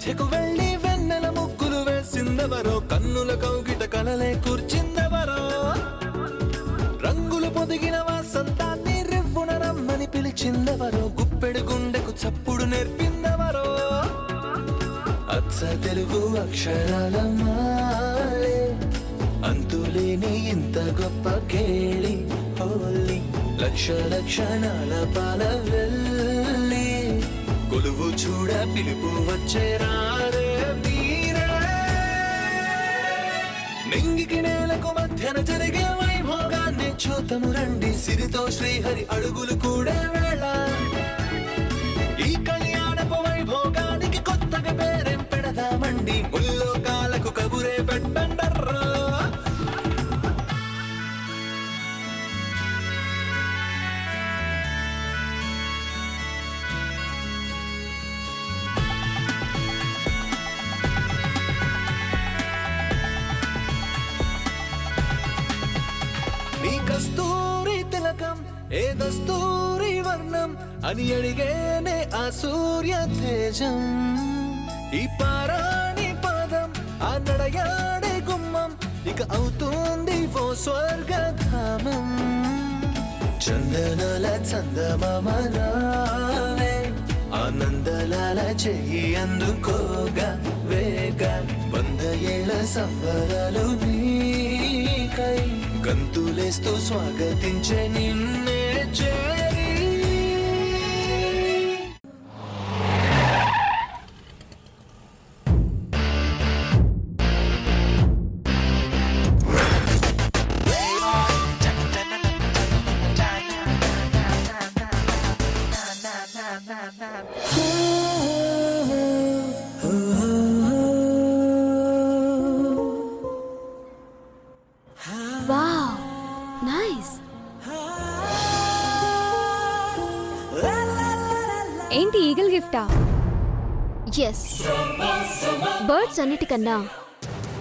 మధ్యకు వెళ్ళి వెన్నెల ముగ్గులు వేసిందెవరో, కన్నుల కౌగిట కలలే కూర్చిందెవరో, రంగులు పొదిగిన వసంతాన్ని రివ్వున రమ్మని పిలిచిందెవరో, గుప్పెడు గుండెకు చప్పుడు నేర్పిందెవరో, అచ్చ తెలుగు అక్షరాల మాలే అంతులేని ఇంత గొప్ప కేళి హోలీ, లక్ష లక్షణాల పాల వెళ్ళి కొలువు చూడ పిలుపు వచ్చేరారే మీరే, నింగికి నేలకు మధ్యన జరిగే వైభోగాన్ని చూతము రండి, సిరితో శ్రీహరి అడుగులు కూడా వేళ, ఈ కళ్యాణపు వైభోగానికి కొత్తగా పేరేం పెడదామండి, ముల్లోకాలకు కబురే పెట్టండర్రా. నీ కస్తూరి తిలకం ఏ దస్తూరి వర్ణం అని అడిగేనే ఆ సూర్య తేజం, ఈ పారాణి పాదం ఆ నడయాడే గుమ్మం ఇక అవుతుంది ఓ స్వర్గధామం, చందనాల చందమామలావే ఆనందలాల చెయ్యి అందుకోగా వేగ, 100 ఏళ్ల సంబరాలు నీకై గంతులేస్తూ స్వాగతించే నిన్నే చేరి. ఏంటి ఈగల్ గిఫ్టా? ఎస్, బర్డ్స్ అన్నిటికన్నా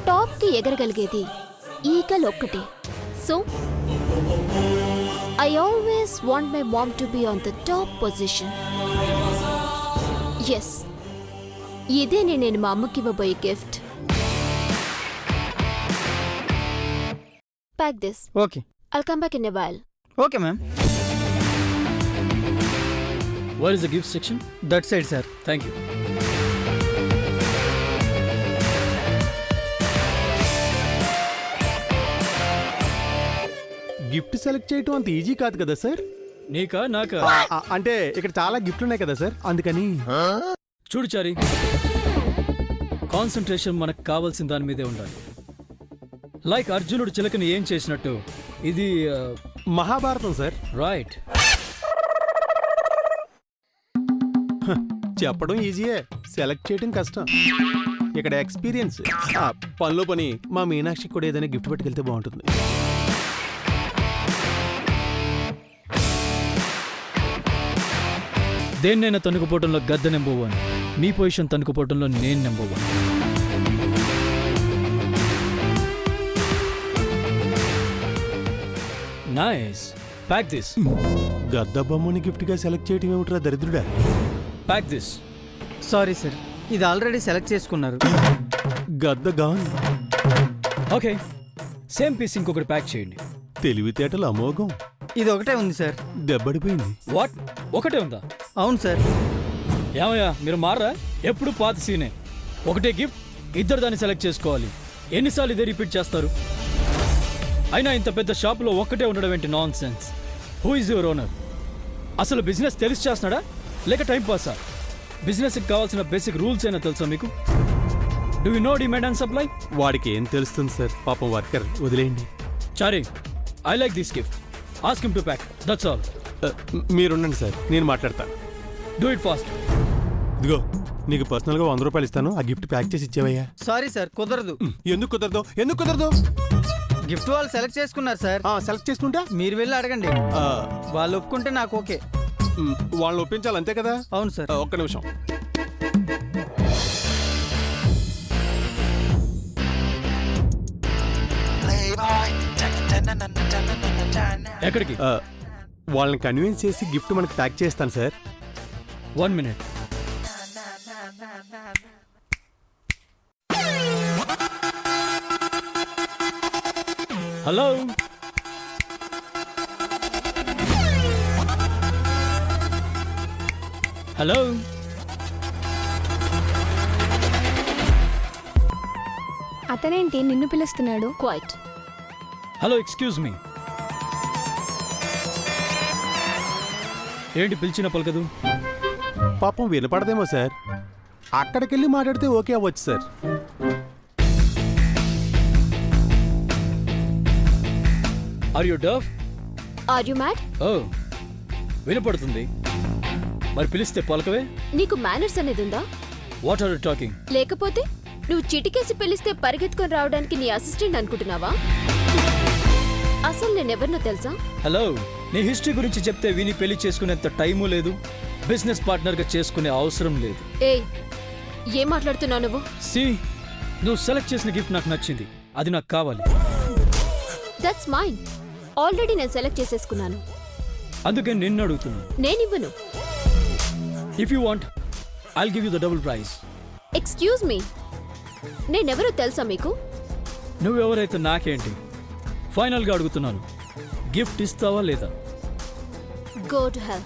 టాప్ కి ఎగరగలిగేది ఈగల్ ఒక్కటే. So I always want my mom to be on the top position. Yes, ఇదే నేను మా అమ్మకి ఇవ్వబోయే gift. Pack this. Okay, I'll come back in a while. Okay ma'am. Where is the gift section? That side, sir. Thank you. Gift select చేయటం అంత easy కాదు కదా sir? నీకా నాకా? అంటే ఇక్కడ చాలా గిఫ్ట్లు ఉన్నాయి కదా సార్, అందుకని. చూడు చారి, కాన్సంట్రేషన్ మనకు కావాల్సిన దాని మీదే ఉండాలి. లైక్ అర్జునుడు చిలకని ఏం చేసినట్టు ఇది మహాభారతం సార్. రైట్. చెప్పడం ఈజీయే, సెలెక్ట్ చేయడం కష్టం. ఇక్కడ ఎక్స్పీరియన్స్. పనిలో పని మా మీనాక్షి కూడా ఏదైనా గిఫ్ట్ పట్టుకెళ్తే బాగుంటుంది. దేన్నైనా తనుకుపోవడంలో గద్ద నెంబర్ 1, నీ పొజిషన్ తనుకుపోవడంలో నేను నెంబర్ 1. నైస్. Pack this. గద్ద బొమ్మని గిఫ్ట్గా సెలెక్ట్ చేయడం ఏమిట్రా దరిద్రుడా? Pack this. సారీ సార్, ఇది ఆల్రెడీ సెలెక్ట్ చేసుకున్నారు. గద్ద గాన్. ఓకే, సేమ్ పీస్ ఇంకొకటి ప్యాక్ చేయండి. తెలివితేటలు అమోఘం. ఇది ఒకటే ఉంది సార్. దెబ్బడిపోయింది. వాట్? ఒకటే ఉందా? అవును సార్. ఏమయ్యా మీరు మారరా? ఎప్పుడు పాత సీనే. ఒకటే గిఫ్ట్, ఇద్దరు దాన్ని సెలెక్ట్ చేసుకోవాలి. ఎన్నిసార్లు ఇదే రిపీట్ చేస్తారు? అయినా ఇంత పెద్ద షాపులో ఒక్కటే ఉండడం ఏంటి? Non sense. Who is your owner? అసలు బిజినెస్ తెలిసి చేస్తున్నాడా లేక టైం పాసా? బిజినెస్కి కావాల్సిన బేసిక్ రూల్స్ అయినా తెలుసా మీకు? Do you know demand and supply? వాడికి ఏం తెలుస్తుంది సార్, పాపం వర్కర్, వదిలేయండి. Chari, I like this gift. Ask him to pack, that's all. మీరుండండి సార్, నేను మాట్లాడతాను. Do it fast. ఇదిగో నీకు పర్సనల్గా 100 రూపాయలు ఇస్తాను, ఆ గిఫ్ట్ ప్యాక్ చేసి ఇచ్చేవయ్యా. సారీ సార్, కుదరదు. ఎందుకు కుదరదు? ఎందుకు కుదరదు? గిఫ్ట్ వాళ్ళు సెలెక్ట్ చేసుకున్నారు సార్. సెలెక్ట్ చేసుకుంటా మీరు వెళ్ళి అడగండి. వాళ్ళు ఒప్పుకుంటే నాకు ఓకే. వాళ్ళని ఒప్పించాలి అంతే కదా? అవును సార్. ఒక్క నిమిషం. ఎక్కడికి? వాళ్ళని కన్విన్స్ చేసి గిఫ్ట్ మనకి ప్యాక్ చేస్తాను సార్. 1 minute. హలో హలో అతనేంటి నిన్ను పిలుస్తున్నాడు? క్వైట్. Hello excuse me. ఏంటి పిలిచిన పలకదు? పాపం వినపడదేమో సార్. అక్కడికెళ్ళి మాట్లాడితే ఓకే అవ్వచ్చు sir. Are you deaf? Are you mad? ఓ వినపడుతుంది. మరి పిలిస్తే పలకవే. నీకు మేనర్స్ అనేది ఉందా? What are you talking? లేకపోతే నువ్వు చిటికేసి పిలిస్తే పరిగెత్తుకొని రావడానికి నీ అసిస్టెంట్ అనుకుంటున్నావా? అసలు నేనెవరినో తెలుసా? హలో, నీ హిస్టరీ గురించి చెప్తే విని పెళ్లి చేసుకునేంత టైము లేదు, బిజినెస్ పార్ట్నర్గా చేసుకునే అవసరం లేదు. ఏయ్, ఏం మాట్లాడుతున్నావు నువ్వు? సి, నువ్వు సెలెక్ట్ చేసిన గిఫ్ట్ నాకు నచ్చింది, అది నాకు కావాలి. That's mine. ఆల్రెడీ నేను సెలెక్ట్ చేసేసుకున్నాను. అందుకే నిన్ను అడుగుతున్నాను. నేనివ్వను. If you want I'll give you the double price. Excuse me, నేనెవరో తెలుసా మీకు? నువ్వెవరైతే నాకేంటి, ఫైనల్గా అడుగుతున్నాను, గిఫ్ట్ ఇస్తావా లేదా? Go to hell.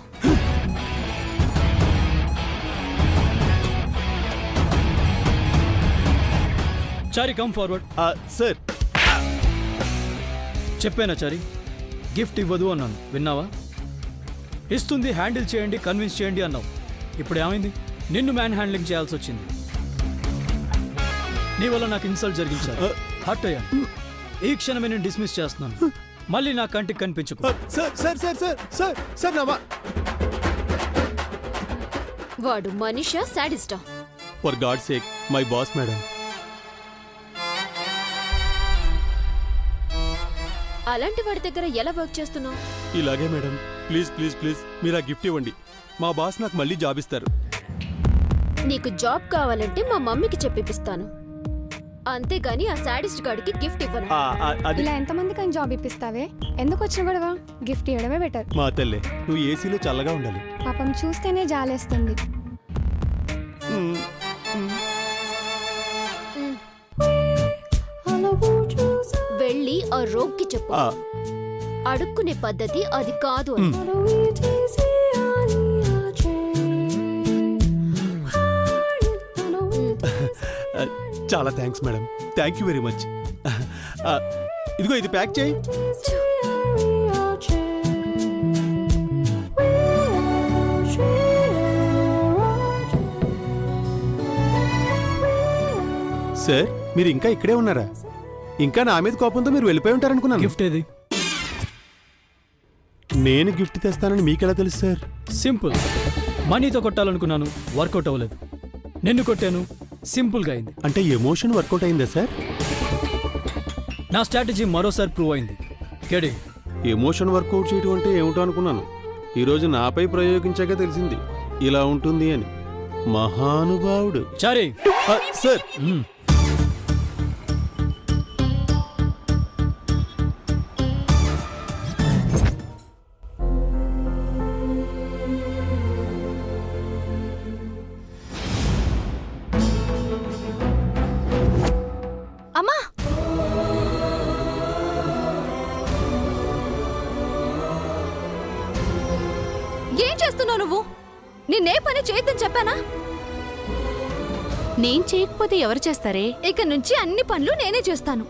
Chari come forward. Sir చెప్పానా చారి, గిఫ్ట్ ఇవ్వదు అన్నాను, విన్నావా? ఇస్తుంది, హ్యాండిల్ చేయండి, కన్విన్స్ చేయండి అన్నావు. ఇప్పుడు ఏమైంది? నిన్ను మ్యాన్ హ్యాండ్లింగ్ చేయాల్సి వచ్చింది. నీ వల్ల నాకు ఇన్సల్ట్ జరిగించారు, హర్ట్ అయ్యాను. ఈ క్షణమే నేను డిస్మిస్ చేస్తున్నాను. మళ్ళీ నా కంటికి కనిపించుకో. Sir sir sir sir sir sir నా వాడు మనిషా సాడిస్టా? For God sake my boss madam. అలాంటి వాడి దగ్గర ఎలా వర్క్ చేస్తున్నావు? ఇలాగే మేడం, ప్లీజ్ ప్లీజ్ ప్లీజ్ మీరు ఆ గిఫ్ట్ ఇవ్వండి. మా బాస్ నాకు మళ్ళీ జాబ్ ఇస్తారు. నీకు జాబ్ కావాలంటే మా మమ్మీకి చెప్పిస్తాను, అంతేగాని ఆ సాడిస్ట్ గాడికి గిఫ్ట్ ఇవ్వను. అది ఇలా ఎంతమందికని జాబ్ ఇప్పిస్తావే? ఎందుకు వచ్చిన గొడవ? గిఫ్ట్ ఇవ్వడమే బెటర్. మా తల్లే, నువ్వు ఏసీలో చల్లగా ఉండాలి. పాపం చూస్తేనే జాలేస్తుంది. వెళ్ళి ఆ రోగ్కి చెప్పు, అడుక్కునే పద్ధతి అది కాదు అని. చాలా thanks madam, thank you very much. ఇదిగో ఇది ప్యాక్ చేయి. సార్ మీరు ఇంకా ఇక్కడే ఉన్నారా? ఇంకా నా మీద కోపంతో మీరు వెళ్ళిపోయి ఉంటారనుకున్నాను. గిఫ్ట్ ఏది? నేను గిఫ్ట్ తెస్తానని మీకెలా తెలుసు సార్? సింపుల్. మనీతో కొట్టాలనుకున్నాను, వర్కౌట్ అవ్వలేదు. నిన్ను కొట్టాను, సింపుల్గా అయింది. అంటే ఎమోషన్ వర్కౌట్ అయిందా సార్? నా స్ట్రాటజీ మరోసారి ప్రూవ్ అయింది. కేడి, ఎమోషన్ వర్కౌట్ చేయడం అంటే ఏమిటో అనుకున్నాను. ఈరోజు నాపై ప్రయోగించాక తెలిసింది ఇలా ఉంటుంది అని. మహానుభావుడు. చారీ సార్ అమ్మా, ఏం చేస్తున్నావు నువ్వు? నిన్నే పని చేయొద్దని చెప్పానా? నేను చేయకపోతే ఎవరు చేస్తారే? ఇక నుంచి అన్ని పనులు నేనే చేస్తాను.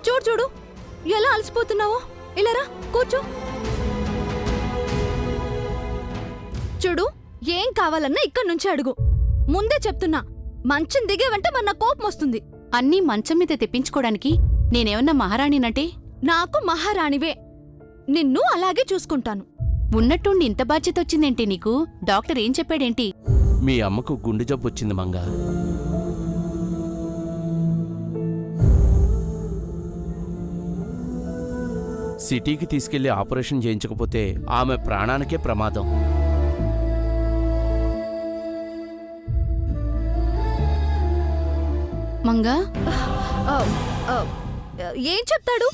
చూడు చూడు ఎలా అలసిపోతున్నావో. ఇలారా కూర్చో. చూడు, ఏం కావాలన్నా ఇక్కడి నుంచి అడుగు. ముందే చెప్తున్నా, మంచం దిగేవంటే మన కోపం వస్తుంది. అన్నీ మంచం మీద తెప్పించుకోవడానికి నేనేమన్నా మహారాణినంటే? నాకు మహారాణివే, నిన్ను అలాగే చూసుకుంటాను. ఉన్నట్టుండి ఇంత బాధ్యత వచ్చిందేంటి నీకు? డాక్టర్ ఏం చెప్పాడేంటి? మీ అమ్మకు గుండె జబ్బు వచ్చింది మంగ. సిటీకి తీసుకెళ్లి ఆపరేషన్ చేయించకపోతే ఆమె ప్రాణానికే ప్రమాదం. మంగా, ఏం చెప్తాడు?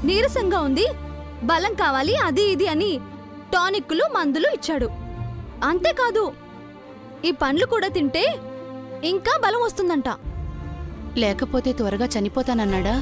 నీరసంగా ఉంది, బలం కావాలి, అది ఇది అని టానిక్లు మందులు ఇచ్చాడు. అంతేకాదు, ఈ పండ్లు కూడా తింటే ఇంకా బలం వస్తుందంట. లేకపోతే త్వరగా చనిపోతానన్నాడా?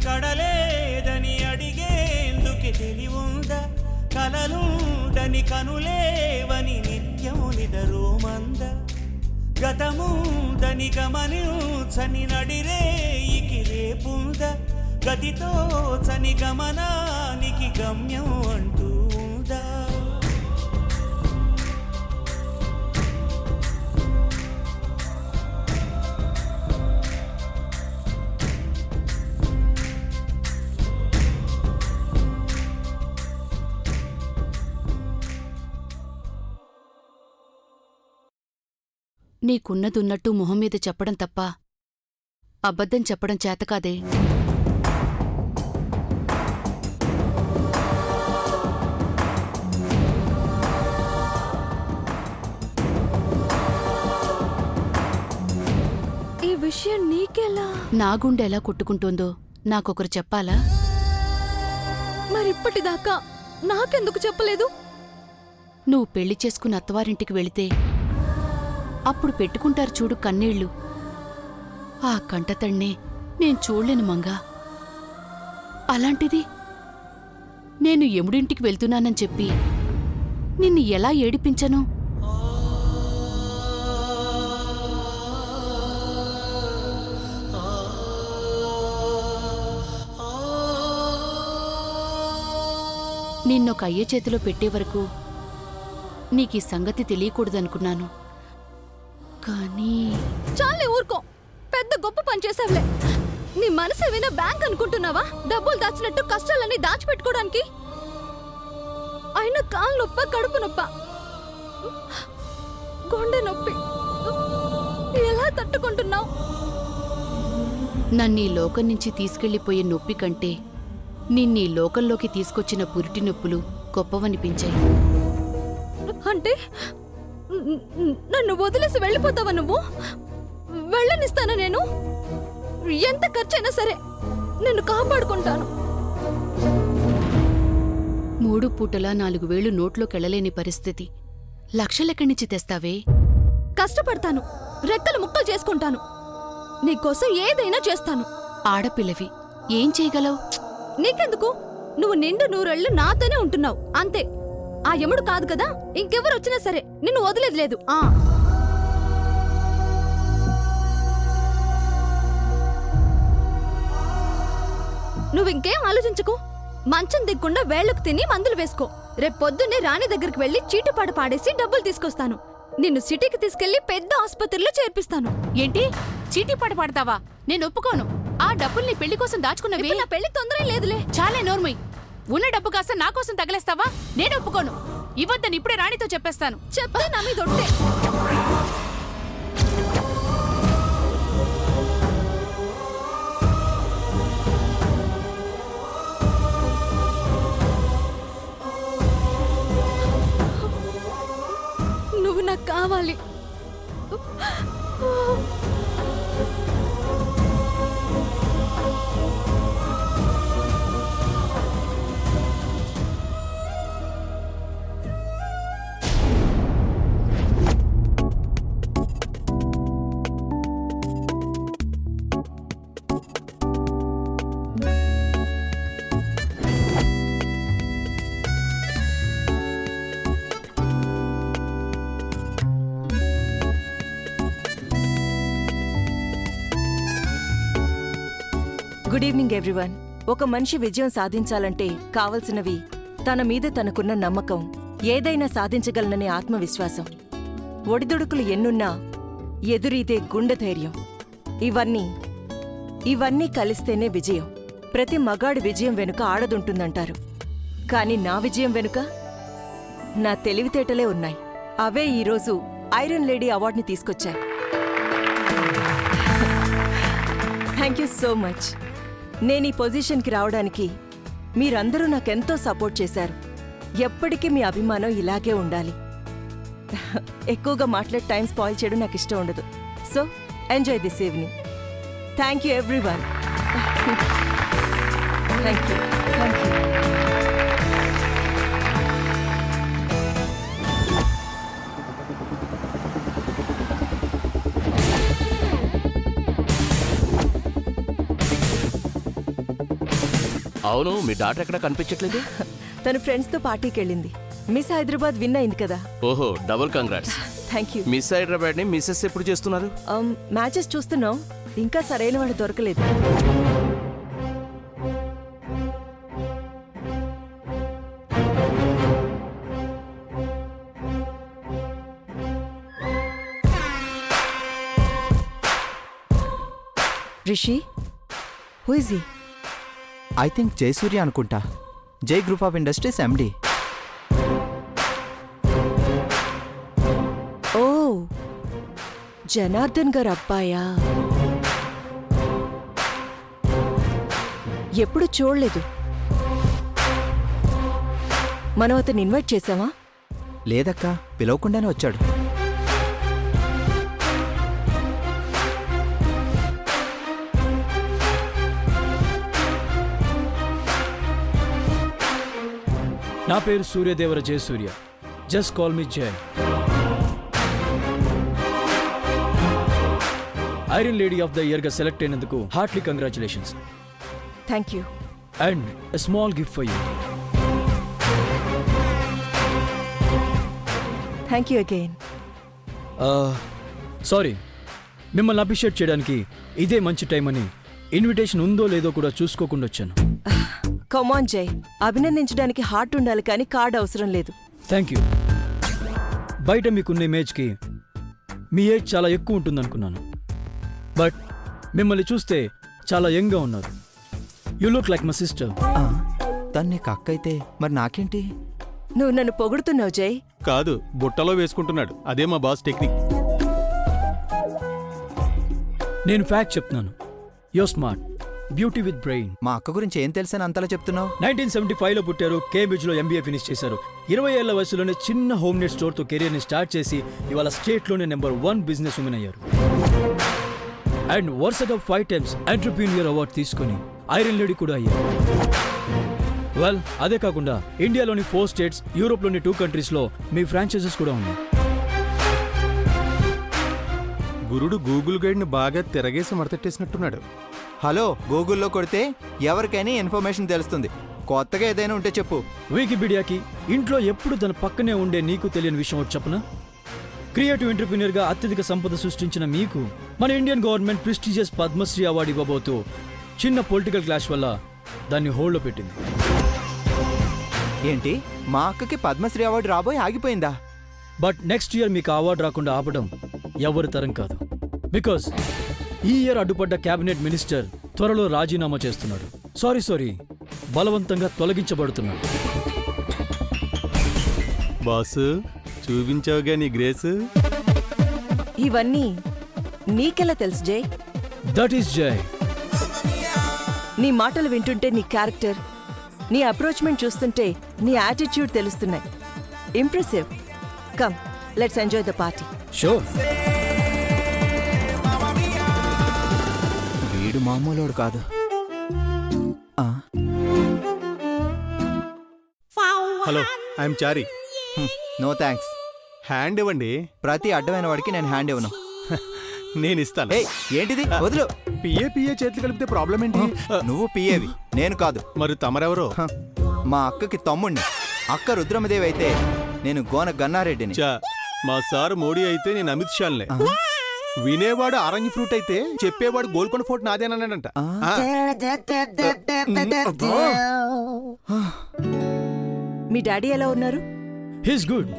కడలేదని అడిగేందుకు తెలివుందా కలలుండని కనులేవని నిత్యం నిదరోమంద గతముందని గమనించని నడిరేయికి రేపుంద గతితో చని గమనానికి గమ్యం అంటూ ఉందా నీకున్నదున్నట్టు మొహం మీద చెప్పడం తప్ప అబద్ధం చెప్పడం చేతకాదే. ఈ విషయం నీకెలా? నా గుండె ఎలా కొట్టుకుంటోందో నాకొకరు చెప్పాలా? మరిప్పటిదాకా నాకెందుకు చెప్పలేదు? నువ్వు పెళ్లి చేసుకుని అత్తవారింటికి వెళితే అప్పుడు పెట్టుకుంటారు చూడు కన్నీళ్లు, ఆ కంటతణ్ణే నేను చూడలేను మంగా. అలాంటిది నేను యముడింటికి వెళ్తున్నానని చెప్పి నిన్ను ఎలా ఏడిపించను? నిన్నొక అయ్య చేతిలో పెట్టే వరకు నీకీ సంగతి తెలియకూడదనుకున్నాను. కానీ చాలే ఊరుకో, పెద్ద గొప్ప పని చేసావులే. నీ మనసు ఏమైనా బ్యాంక్ అనుకుంటున్నావా? డబ్బులు దాచినట్టు కష్టాలన్నీ దాచిపెట్టుకోవడానికి? అయినా కాలు నొప్ప, కడుపు నొప్ప, గుండె నొప్పి, ఎలా తట్టుకుంటున్నావు? నన్నీ లోకం నుంచి తీసుకెళ్లిపోయే నొప్పి కంటే నిన్నీ లోకంలోకి తీసుకొచ్చిన పురిటి నొప్పులు గొప్పవనిపించాయి. అంటే నన్ను వదిలేసి వెళ్ళిపోతావా నువ్వు? వెళ్ళనిస్తానా నేను? ఎంత ఖర్చైనా సరే నిన్ను కాపాడుకుంటాను. 3 పూటలా 4 వేలు నోట్లోకెళ్లలేని పరిస్థితి. లక్షలెక్కడినుంచి తెస్తావే? కష్టపడతాను, రెక్కలు ముక్కలు చేసుకుంటాను, నీకోసం ఏదైనా చేస్తాను. ఆడపిల్లవి ఏం చేయగలవు? నీకెందుకు? నువ్వు నిండు 100 ఏళ్ళు నాతోనే ఉంటున్నావు అంతే. ఆ యముడు కాదు కదా, ఇంకెవరు వచ్చినా సరే నిన్ను వదిలేదు లేదు. నువ్వింకేం ఆలోచించుకో. మంచం దిక్కుండా వేళ్లకు తిని మందులు వేసుకో. రేపొద్దున్నే రాణి దగ్గరికి వెళ్లి చీటుపాట పాడేసి డబ్బులు తీసుకొస్తాను. నిన్ను సిటీకి తీసుకెళ్లి పెద్ద ఆసుపత్రిలో చేర్పిస్తాను. ఏంటి చీటీపాట పాడతావా? నేను ఒప్పుకోను. ఆ డబ్బులు నీ పెళ్లి కోసం దాచుకున్నవి. నా పెళ్లి తొందర లేదులే. చాలే నోర్మై. ఉన్న డబ్బు కాస్త నా కోసం తగలేస్తావా? నేను ఒప్పుకోను. ఇవ్వద్దని ఇప్పుడే రాణితో చెప్పేస్తాను. చెప్తే నా మీద ఒట్టే. నువ్వు నాకు కావాలి. Good evening everyone. ఒక మనిషి విజయం సాధించాలంటే కావలసినవి తన మీద తనకున్న నమ్మకం, ఏదైనా సాధించగలననే ఆత్మవిశ్వాసం, ఒడిదుడుకులు ఎన్నున్నా ఎదురీదే గుండె ధైర్యం. ఇవన్నీ కలిస్తేనే విజయం. ప్రతి మగాడి విజయం వెనుక ఆడదుంటుందంటారు. కానీ నా విజయం వెనుక నా తెలివితేటలే ఉన్నాయి. అవే ఈరోజు ఐరన్ లేడీ అవార్డుని తీసుకొచ్చాయి. Thank you so much. నేను ఈ పొజిషన్కి రావడానికి మీరందరూ నాకెంతో సపోర్ట్ చేశారు. ఎప్పటికీ మీ అభిమానం ఇలాగే ఉండాలి. ఎక్కువగా మాట్లాడి టైం స్పాయిల్ చేయడం నాకు ఇష్టం ఉండదు. So enjoy this evening. Thank you everyone. Thank you. Thank you. అవును, మీ డాటర్ ఎక్కడ కనిపించట్లేదు? తన ఫ్రెండ్స్తో పార్టీకి వెళ్ళింది. మిస్ హైదరాబాద్ విన్ అయింది కదా. ఓహో, double congrats. Thank you. Miss హైదరాబాద్ని మిస్సెస్ ఎప్పుడు చేస్తున్నారు? మ్యాచెస్ చూస్తున్నాం, ఇంకా సరైన వాడు దొరకలేదు. Rishi, who is he? I think Jayasurya అనుకుంటా. Jai group of industries MD. ఓ, జనార్దన్ గారు అబ్బాయా? ఎప్పుడు చూడలేదు. మనం అతన్ని ఇన్వైట్ చేసామా? లేదక్క, పిలవకుండానే వచ్చాడు. నా పేరు Suryadevara Jayasurya. Just call me Jay. Iron lady of the year గా సెలెక్ట్ అయినందుకు heartly congratulations. Thank you. And a small gift for you. Thank you again. Sorry, మిమ్మల్ని అప్రిషియేట్ చేయడానికి ఇదే మంచి టైం అని ఇన్విటేషన్ ఉందో లేదో కూడా చూసుకోకుండా వచ్చాను. కమాన్ జై, అభినందించడానికి హార్ట్ ఉండాలి కానీ కార్డ్ అవసరం లేదు. Thank you. బయట మీకున్న ఇమేజ్కి మీ ఏజ్ చాలా ఎక్కువ ఉంటుందనుకున్నాను, బట్ మిమ్మల్ని చూస్తే చాలా యంగ్గా ఉన్నారు. You look like my sister. తను నీకు అక్క అయితే మరి నాకేంటి? నువ్వు నన్ను పొగుడుతున్నావు జై. కాదు, బుట్టలో వేసుకుంటున్నాడు. అదే మా బాస్ టెక్నిక్. నేను ఫ్యాక్ట్ చెప్తున్నాను. యో స్మార్ట్, బ్యూటీ విత్ బ్రెయిన్. మా అక్క గురించి ఏం తెలుసని అంతలా చెప్తున్నావు? 1975లో పుట్టారు, కేంబ్రిడ్జ్లో MBA ఫినిష్ చేశారు. 20 ఏళ్ల వయసులోనే చిన్న హోమ్ నెట్ స్టోర్తో కెరీర్ని స్టార్ట్ చేసి ఇవాళ స్టేట్లోనే నెంబర్ 1 బిజినెస్ ఉమెన్ అయ్యారు. అండ్ వరుసగా 5 టైమ్స్ ఎంటర్‌ప్రెన్యూర్ అవార్డు తీసుకుని ఐరన్ లేడీ కూడా అయ్యారు. వెల్, అదే కాకుండా ఇండియాలోని 4 స్టేట్స్, యూరోప్లోని 2 కంట్రీస్లో మీ ఫ్రాంచైజెస్ కూడా ఉన్నాయి. గురుడు గూగుల్ గైడ్ని బాగా తిరగేసి మడతెట్టేసినట్టున్నాడు. హలో, గూగుల్లో కొడితే ఎవరికైనా ఇన్ఫర్మేషన్ తెలుస్తుంది. కొత్తగా ఏదైనా ఉంటే చెప్పు. వికీపీడియాకి ఇంట్లో ఎప్పుడు తన పక్కనే ఉండే నీకు తెలియని విషయం ఒకటి చెప్పనా? క్రియేటివ్ ఎంటర్‌ప్రెన్యూర్గా అత్యధిక సంపద సృష్టించిన మీకు మన Indian government prestigious Padmashri award ఇవ్వబోతూ చిన్న పొలిటికల్ క్లాష్ వల్ల దాన్ని హోల్డ్లో పెట్టింది. ఏంటి, మా అక్కకి పద్మశ్రీ అవార్డు రాబోయి ఆగిపోయిందా? బట్ నెక్స్ట్ ఇయర్ మీకు అవార్డు రాకుండా ఆపడం ఎవరి తరం కాదు. బికాజ్ ఈ ఇయర్ అడ్డుపడ్డ క్యాబినెట్ మినిస్టర్ త్వరలో రాజీనామా చేస్తున్నాడు. సారీ, బలవంతంగా తొలగించబడుతున్నాడు. బాసు, చూపించావుగా నీ గ్రేస్. ఇవన్నీ నీకెలా తెలుసు జై? దట్ ఈస్ జై. నీ మాటలు వింటుంటే నీ క్యారెక్టర్, నీ అప్రోచ్మెంట్ చూస్తుంటే నీ యాటిట్యూడ్ తెలుస్తున్నాయి. Impressive. Come, let's enjoy the party. Sure. వీడు మామూలోడు కాదు. Hello, I'm Chari. No thanks. Hand ఇవ్వండి. ప్రతి అడ్డమైన వాడికి నేను హ్యాండ్ ఇవ్వను. నేను ఇస్తాను. ఏయ్, ఏంటిది? వదులు. పిఏ చేతులు కలిపితే ప్రాబ్లం ఏంటి? నువ్వు పిఏవి, నేను కాదు. మరి తమరెవరో? హ, మా అక్కకి తమ్ముణ్ణి. అక్క రుద్రమదేవి అయితే నేను గోన గన్నారెడ్డిని. చా, మా సార్ మోడీ అయితే నేను అమిత్ షాన్లే. వినేవాడు ఆరెంజ్ ఫ్రూట్ అయితే చెప్పేవాడు గోల్కొండ ఫోర్ట్ నాదేనన్నాడంట. మీ డాడీ ఎలా ఉన్నారు? He's good.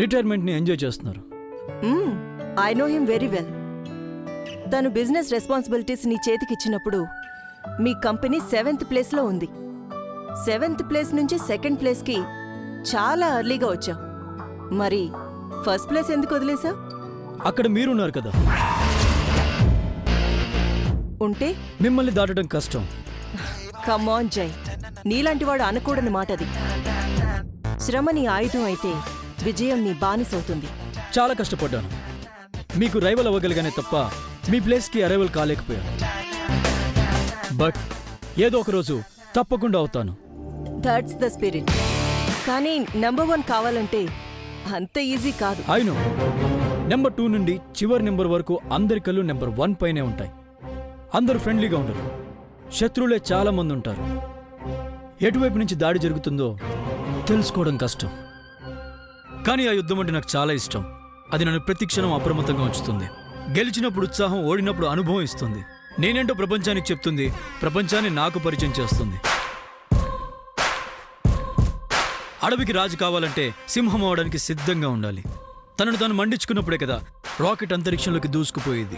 రిటైర్మెంట్ని ఎంజాయ్ చేస్తున్నారు. I know him very well. తను బిజినెస్ రెస్పాన్సిబిలిటీస్ నీ చేతికిచ్చినప్పుడు మీ కంపెనీ 7th ప్లేస్లో ఉంది. 7th ప్లేస్ నుంచి 2nd ప్లేస్కి చాలా ఎర్లీగా వచ్చావు. మరి ఫస్ట్ ప్లేస్ ఎందుకు వదిలేసావు? అక్కడ మీరున్నారు కదా. ఉంటే మిమ్మల్ని దాటడం కష్టం. కమాన్ జై, నీలాంటి వాడు అనకూడని మాటది. శ్రమ నీ ఆయుధం అయితే విజయం నీ బానిసవుతుంది. చాలా కష్టపడ్డాను. మీకు రైవల్ అవ్వగలిగానే తప్ప మీ ప్లేస్కి అరైవల్ కాలేకపోయాను. బట్ ఏదో ఒక రోజు తప్పకుండా అవుతాను. That's the spirit. కానీ నెంబర్ 1 కావాలంటే అంత ఈజీ కాదు. I know. నెంబర్ 2 నుండి చివరి నెంబర్ వరకు అందరి కళ్ళు నెంబర్ 1 పైనే ఉంటాయి. అందరూ ఫ్రెండ్లీగా ఉండరు. శత్రువులే చాలా మంది ఉంటారు. ఎటువైపు నుంచి దాడి జరుగుతుందో తెలుసుకోవడం కష్టం. కానీ ఆ యుద్ధం అంటే నాకు చాలా ఇష్టం. అది నన్ను ప్రతి క్షణం అప్రమత్తంగా ఉంచుతుంది. గెలిచినప్పుడు ఉత్సాహం, ఓడినప్పుడు అనుభవం ఇస్తుంది. నేనేంటో ప్రపంచానికి చెప్తుంది, ప్రపంచాన్ని నాకు పరిచయం చేస్తుంది. అడవికి రాజు కావాలంటే సింహం అవడానికి సిద్ధంగా ఉండాలి. తనను తాను మండించుకున్నప్పుడే కదా రాకెట్ అంతరిక్షంలోకి దూసుకుపోయేది.